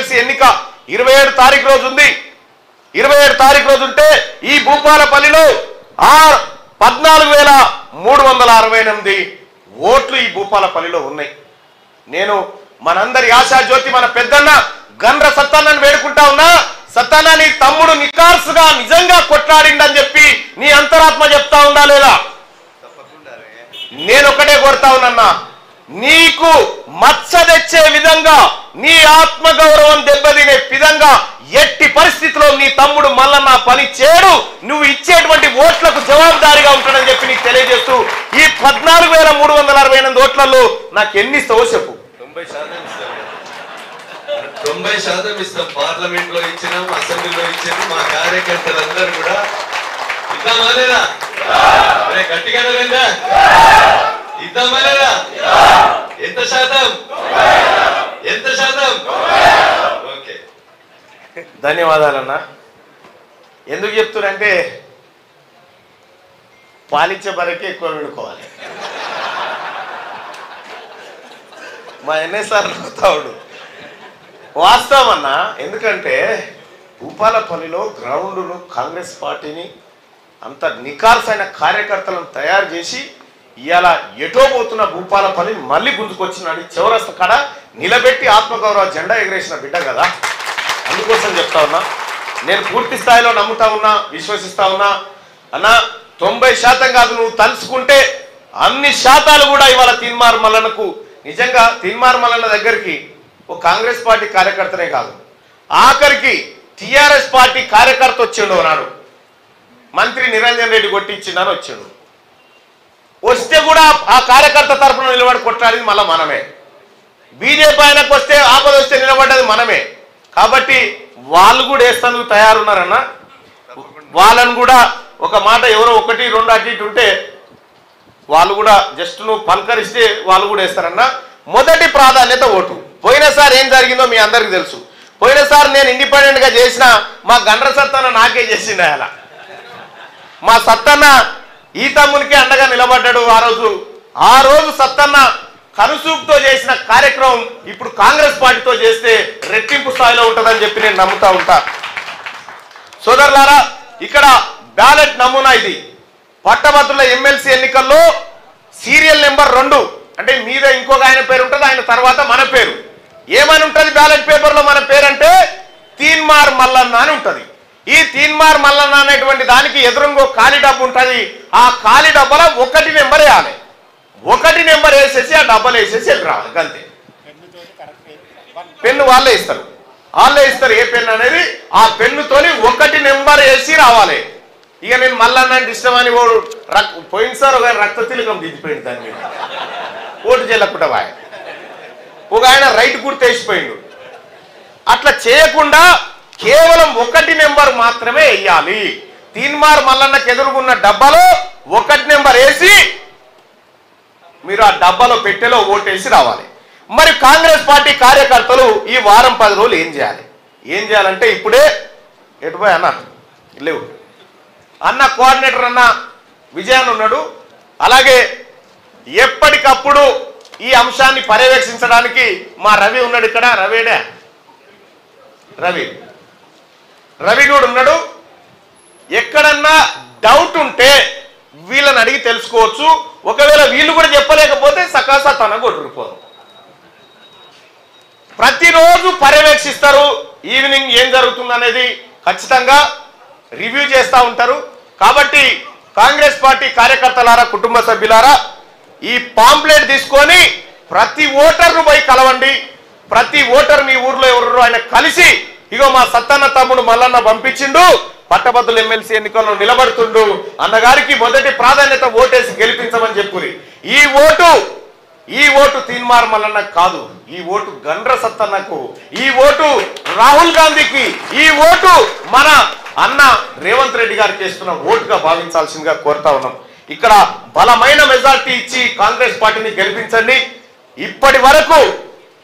MLC ఎన్నిక 27 తారీఖు రోజు ఉంది. 27 తారీఖు రోజు ఉంటే ఈ భూపాలపల్లిలో 14,368 ఓట్లు ఈ భూపాలపల్లిలో ఉన్నాయి. నేను మనందరి ఆశాజ్యోతి మన పెద్దన్న గండ్ర సత్తన్నని వేడుకుంటా ఉన్నా. సత్తన్న నీ తమ్ముడు నికార్సుగా నిజంగా కొట్లాడిండని చెప్పి నీ అంతరాత్మ చెప్తా ఉందా లేదా? నేను ఒకటే కోరుతా ఉన్నా, నీకు మచ్చ తెచ్చే విధంగా నీ ఆత్మగౌరవం దెబ్బతినే విధంగా ఎట్టి పరిస్థితిలో నీ తమ్ముడు మల్లన్న పని చేయడు. నువ్వు ఇచ్చేటువంటి ఓట్లకు జవాబుదారీగా ఉంటాడని చెప్పి నీకు తెలియజేస్తూ ఈ 14,368 ఓట్లలో నాకు ఎన్ని ఇస్తావో చెప్పు. 90% ఇస్తాం. పార్లమెంట్ లో ఇచ్చినాం, అసెంబ్లీలో ఇచ్చినాం. మా కార్యకర్తలందరూ కూడా ఇద్దామా లేదా? గట్టిగా ఇద్దామా లేదా? ఎంత శాతం? ఎంత శాతం? ఓకే, ధన్యవాదాలన్నా. ఎందుకు చెప్తున్నంటే పాలించే బరకే ఎక్కువ విడుకోవాలి. మా ఎన్ఎస్ఆర్ నవ్వుతాడు వాస్తవం అన్నా. ఎందుకంటే భూపాలపల్లిలో గ్రౌండ్లో కాంగ్రెస్ పార్టీని అంత నికార్సైన కార్యకర్తలను తయారు చేసి ఇవాళ ఎటో పోతున్న భూపాలపల్లి మళ్ళీ గుంజుకొచ్చినాడు. చివరస్త కాడ నిలబెట్టి ఆత్మగౌరవ జెండా ఎగరేసిన బిడ్డ కదా. అందుకోసం చెప్తా ఉన్నా, నేను పూర్తి స్థాయిలో నమ్ముతా ఉన్నా, విశ్వసిస్తా ఉన్నా. అన్న 90% కాదు, నువ్వు తలుచుకుంటే అన్ని శాతాలు కూడా ఇవాళ తీన్మార్ మల్లన్నకు. నిజంగా తీన్మార్ మల్లన్న దగ్గరికి ఒక కాంగ్రెస్ పార్టీ కార్యకర్తనే కాదు, ఆఖరికి టిఆర్ఎస్ పార్టీ కార్యకర్త వచ్చిండు నాడు. మంత్రి నిరంజన్ రెడ్డి కొట్టించిందని వచ్చిండు. వస్తే కూడా ఆ కార్యకర్త తరఫున నిలబడి కొట్టాడింది మళ్ళీ మనమే. బీజేపీ ఆయనకు వస్తే ఆపద వస్తే నిలబడ్డది మనమే. కాబట్టి వాళ్ళు కూడా వేస్తేందుకు తయారున్నారన్న. వాళ్ళని కూడా ఒక మాట ఎవరో 1, 2 అటు ఇటు ఉంటే వాళ్ళు కూడా జస్ట్ నువ్వు పలకరిస్తే వాళ్ళు కూడా వేస్తారన్న. మొదటి ప్రాధాన్యత ఓటు. పోయినసారి ఏం జరిగిందో మీ అందరికీ తెలుసు. పోయినసారి నేను ఇండిపెండెంట్గా చేసిన మా గండ్ర సత్తన్న నాకే చేసిండు. అలా మా సత్తన్న ఈ తమ్మునికి అండగా నిలబడ్డాడు. ఆ రోజు సత్తన్న కనుసూపుతో చేసిన కార్యక్రమం ఇప్పుడు కాంగ్రెస్ పార్టీతో చేస్తే రెట్టింపు స్థాయిలో ఉంటుందని చెప్పి నేను నమ్ముతా ఉంటా. సోదరులారా, ఇక్కడ బ్యాలెట్ నమూనా ఇది. పట్టభద్రుల ఎమ్మెల్సీ ఎన్నికల్లో సీరియల్ నెంబర్ 2 అంటే మీద ఇంకొక ఆయన పేరు ఉంటుంది, ఆయన తర్వాత మన పేరు. ఏమని ఉంటుంది బ్యాలెట్ పేపర్లో మన పేరు అంటే తీన్మార్ మల్లన్న అని ఉంటుంది. ఈ తీన్మార్ మల్లన్న అనేటువంటి దానికి ఎదురుంగో ఖాళీ డబ్బు ఉంటుంది. ఆ ఖాళీ డబ్బలో 1 నెంబర్ వేయాలి. 1 నెంబర్ వేసేసి ఆ డబ్బలు వేసేసి రావాలి అంతే. పెన్ను వాళ్ళే ఇస్తారు. ఏ పెన్ను అనేది ఆ పెన్నుతోని 1 నెంబర్ వేసి రావాలి. ఇక నేను మల్లన్న అంటే ఇష్టం అని పోయినసారి ఒక రక్త తిలకం దిగిపోయింది దాని మీద ఓటు చెల్లకుండా ఒక ఆయన రైట్ గుర్తు వేసిపోయిండు. అట్లా చేయకుండా కేవలం 1 నెంబర్ మాత్రమే వేయాలి. తీన్మార్ మల్లన్నకు ఎదురుగున్న డబ్బాలో 1 నెంబర్ వేసి మీరు ఆ డబ్బాలో పెట్టెలో ఓటేసి రావాలి. మరి కాంగ్రెస్ పార్టీ కార్యకర్తలు ఈ వారం 10 రోజులు ఏం చేయాలంటే ఇప్పుడే ఎటుపోయి అన్న లేవు అన్న కోఆర్డినేటర్ అన్న విజయాన్ ఉన్నాడు. అలాగే ఎప్పటికప్పుడు ఈ అంశాన్ని పర్యవేక్షించడానికి మా రవి ఉన్నాడు. ఇక్కడ రవి కూడా ఉన్నాడు. ఎక్కడన్నా డౌట్ ఉంటే వీళ్ళని అడిగి తెలుసుకోవచ్చు. ఒకవేళ వీళ్ళు కూడా చెప్పలేకపోతే సకాసా తన కొట్టుకుపోదు. ప్రతిరోజు పర్యవేక్షిస్తారు. ఈవినింగ్ ఏం జరుగుతుంది అనేది ఖచ్చితంగా రివ్యూ చేస్తూ ఉంటారు. కాబట్టి కాంగ్రెస్ పార్టీ కార్యకర్తలారా, కుటుంబ సభ్యులారా, ఈ పాంప్లెట్ తీసుకొని ప్రతి ఓటర్ను పోయి కలవండి. ప్రతి ఓటర్ మీ ఊర్లో ఎవరు ఆయన కలిసి ఇగో మా సత్తన్న తమ్ముడు మల్లన్న పంపించిండు, పట్టభద్రుల ఎమ్మెల్సీ ఎన్నికల్లో నిలబడుతుండు, అన్నగారికి మొదటి ప్రాధాన్యత ఓటేసి గెలిపించమని చెప్పురి. ఈ ఓటు తీన్మార్ మల్లన్నకు కాదు, ఈ ఓటు గండ్ర సత్తన్నకు, ఈ ఓటు రాహుల్ గాంధీకి, ఈ ఓటు మన అన్న రేవంత్ రెడ్డి గారికి చేస్తున్న ఓటుగా భావించాల్సిందిగా కోరుతా ఉన్నాం. ఇక్కడ బలమైన మెజార్టీ ఇచ్చి కాంగ్రెస్ పార్టీని గెలిపించండి. ఇప్పటి వరకు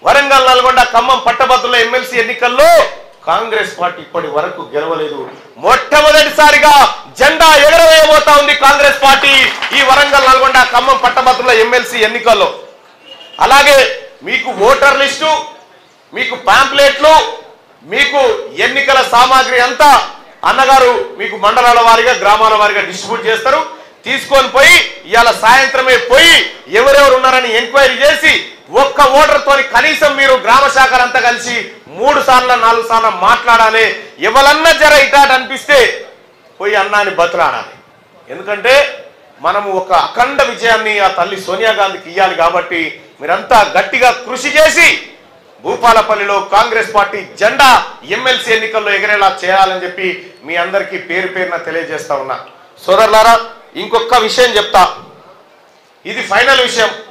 వరంగల్, నల్గొండ, ఖమ్మం పట్టభద్రుల ఎమ్మెల్సీ ఎన్నికల్లో కాంగ్రెస్ పార్టీ ఇప్పటి వరకు గెలవలేదు. మొట్టమొదటిసారిగా జెండా ఎగరవేయబోతా ఉంది కాంగ్రెస్ పార్టీ ఈ వరంగల్, నల్గొండ, ఖమ్మం పట్టభద్రుల ఎమ్మెల్సీ ఎన్నికల్లో. అలాగే మీకు ఓటర్ లిస్టు, మీకు పాంప్లెట్లు, మీకు ఎన్నికల సామాగ్రి అంతా అన్నగారు మీకు మండలాల వారీగా గ్రామాల వారీగా డిస్ట్రిబ్యూట్ చేస్తారు. తీసుకొని పోయి ఇవాళ సాయంత్రమే పోయి ఎవరెవరు ఉన్నారని ఎంక్వైరీ చేసి ఒక్క ఓటర్తో కనీసం మీరు గ్రామ శాఖలంతా కలిసి 3 సార్లు 4 సార్లు మాట్లాడాలి. ఎవరన్నా జర ఇటాట్ అనిపిస్తే పోయి అన్నాని బతులాడాలి. ఎందుకంటే మనము ఒక అఖండ విజయాన్ని ఆ తల్లి సోనియా గాంధీకి ఇవ్వాలి. కాబట్టి మీరంతా గట్టిగా కృషి చేసి భూపాలపల్లిలో కాంగ్రెస్ పార్టీ జెండా ఎమ్మెల్సీ ఎన్నికల్లో ఎగరేలా చేయాలని చెప్పి మీ అందరికీ పేరు పేరున తెలియజేస్తా ఉన్నా. సోదరులారా, ఇంకొక విషయం చెప్తా, ఇది ఫైనల్ విషయం.